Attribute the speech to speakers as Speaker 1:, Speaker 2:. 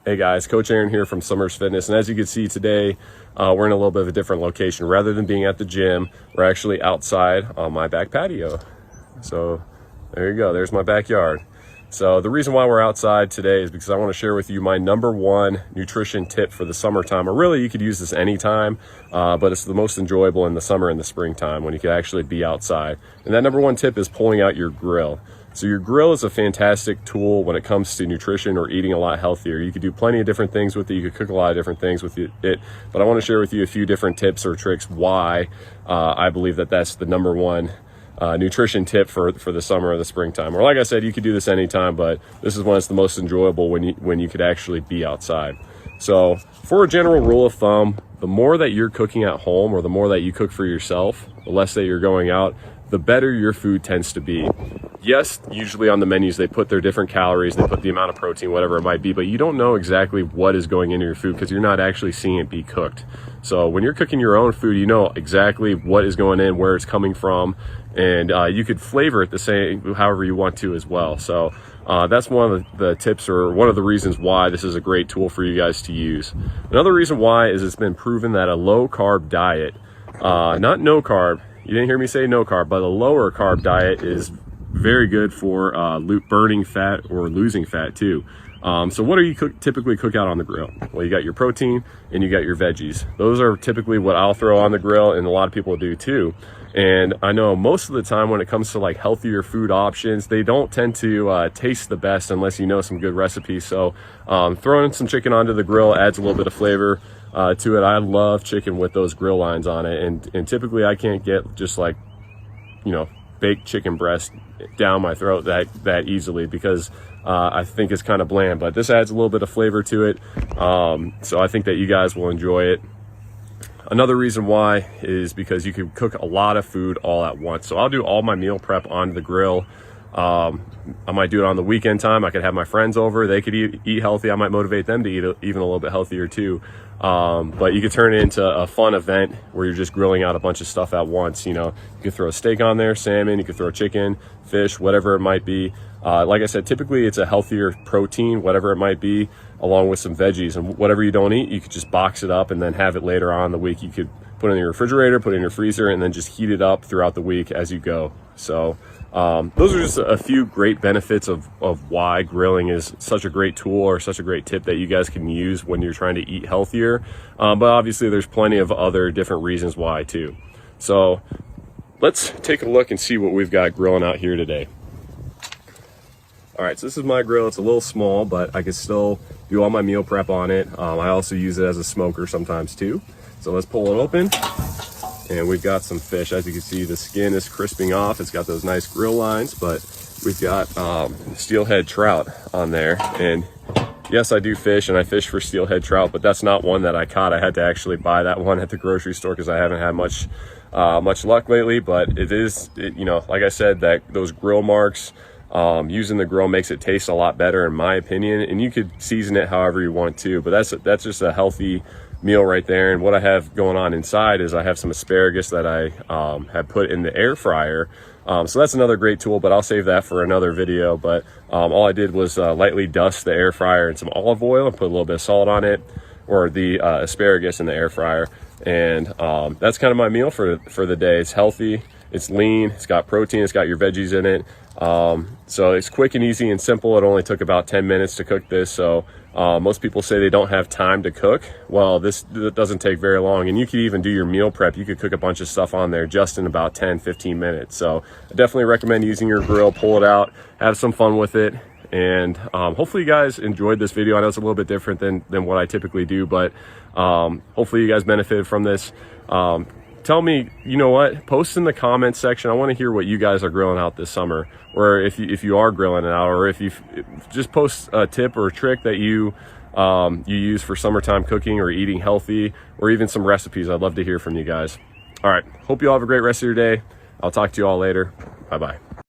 Speaker 1: Hey guys, Coach Aaron here from Summers Fitness, and as you can see today, we're in a little bit of a different location. Rather than being at the gym, we're actually outside on my back patio. So there you go, there's my backyard. So the reason why we're outside today is because I want to share with you my #1 nutrition tip for the summertime, or really you could use this anytime, but it's the most enjoyable in the summer and the springtime when you can actually be outside. And that #1 tip is pulling out your grill. So your grill is a fantastic tool when it comes to nutrition or eating a lot healthier. You could do plenty of different things with it. You could cook a lot of different things with it. But I want to share with you a few different tips or tricks why I believe that that's the #1 nutrition tip for the summer or the springtime. Or like I said, you could do this anytime, but this is when it's the most enjoyable when you could actually be outside. So for a general rule of thumb, the more that you're cooking at home or the more that you cook for yourself, the less that you're going out, the better your food tends to be. Yes, usually on the menus, they put their different calories, they put the amount of protein, whatever it might be, but you don't know exactly what is going into your food because you're not actually seeing it be cooked. So when you're cooking your own food, you know exactly what is going in, where it's coming from, and you could flavor it the same, however you want to as well. So that's one of the tips, or one of the reasons why this is a great tool for you guys to use. Another reason why is it's been proven that a low carb diet, not no carb, you didn't hear me say no carb, but a lower carb diet is very good for burning fat or losing fat too. So what do you typically cook out on the grill? Well, you got your protein and you got your veggies. Those are typically what I'll throw on the grill, and a lot of people do too. And I know most of the time when it comes to like healthier food options, they don't tend to taste the best unless you know some good recipes. So throwing some chicken onto the grill adds a little bit of flavor to it. I love chicken with those grill lines on it, and typically I can't get just like, baked chicken breast down my throat that easily because I think it's kind of bland, but this adds a little bit of flavor to it. So I think that you guys will enjoy it. Another reason why is because you can cook a lot of food all at once. So I'll do all my meal prep on the grill. I might do it on the weekend time. I could have my friends over. They could eat healthy. I might motivate them to eat even a little bit healthier too. But you could turn it into a fun event where you're just grilling out a bunch of stuff at once. You could throw a steak on there, salmon, you could throw chicken, fish, whatever it might be. Like I said, typically it's a healthier protein, whatever it might be, along with some veggies, and whatever you don't eat, you could just box it up and then have it later on in the week. You could put it in your refrigerator, put it in your freezer, and then just heat it up throughout the week as you go. So those are just a few great benefits of why grilling is such a great tool or such a great tip that you guys can use when you're trying to eat healthier. But obviously there's plenty of other different reasons why too. So let's take a look and see what we've got grilling out here today. All right, so this is my grill. It's a little small, but I can still do all my meal prep on it. I also use it as a smoker sometimes too. So let's pull it open. And we've got some fish. As you can see, the skin is crisping off. It's got those nice grill lines, but we've got steelhead trout on there. And yes, I do fish, and I fish for steelhead trout, but that's not one that I caught. I had to actually buy that one at the grocery store because I haven't had much luck lately. But it is, like I said, that those grill marks, using the grill makes it taste a lot better in my opinion. And you could season it however you want to, but that's just a healthy meal right there. And what I have going on inside is I have some asparagus that I have put in the air fryer. So that's another great tool, but I'll save that for another video. But all I did was lightly dust the air fryer in some olive oil and put a little bit of salt on it, or the asparagus in the air fryer. And that's kind of my meal for the day. It's healthy, it's lean, it's got protein, it's got your veggies in it. So it's quick and easy and simple. It only took about 10 minutes to cook this. So most people say they don't have time to cook. Well, this doesn't take very long, and you could even do your meal prep. You could cook a bunch of stuff on there just in about 10-15 minutes. So I definitely recommend using your grill. Pull it out, have some fun with it, and hopefully you guys enjoyed this video. I know it's a little bit different than what I typically do, but hopefully you guys benefited from this. Tell me, post in the comments section. I want to hear what you guys are grilling out this summer, or if you are grilling it out, or if you just post a tip or a trick that you use for summertime cooking or eating healthy, or even some recipes. I'd love to hear from you guys. All right, hope you all have a great rest of your day. I'll talk to you all later. Bye-bye.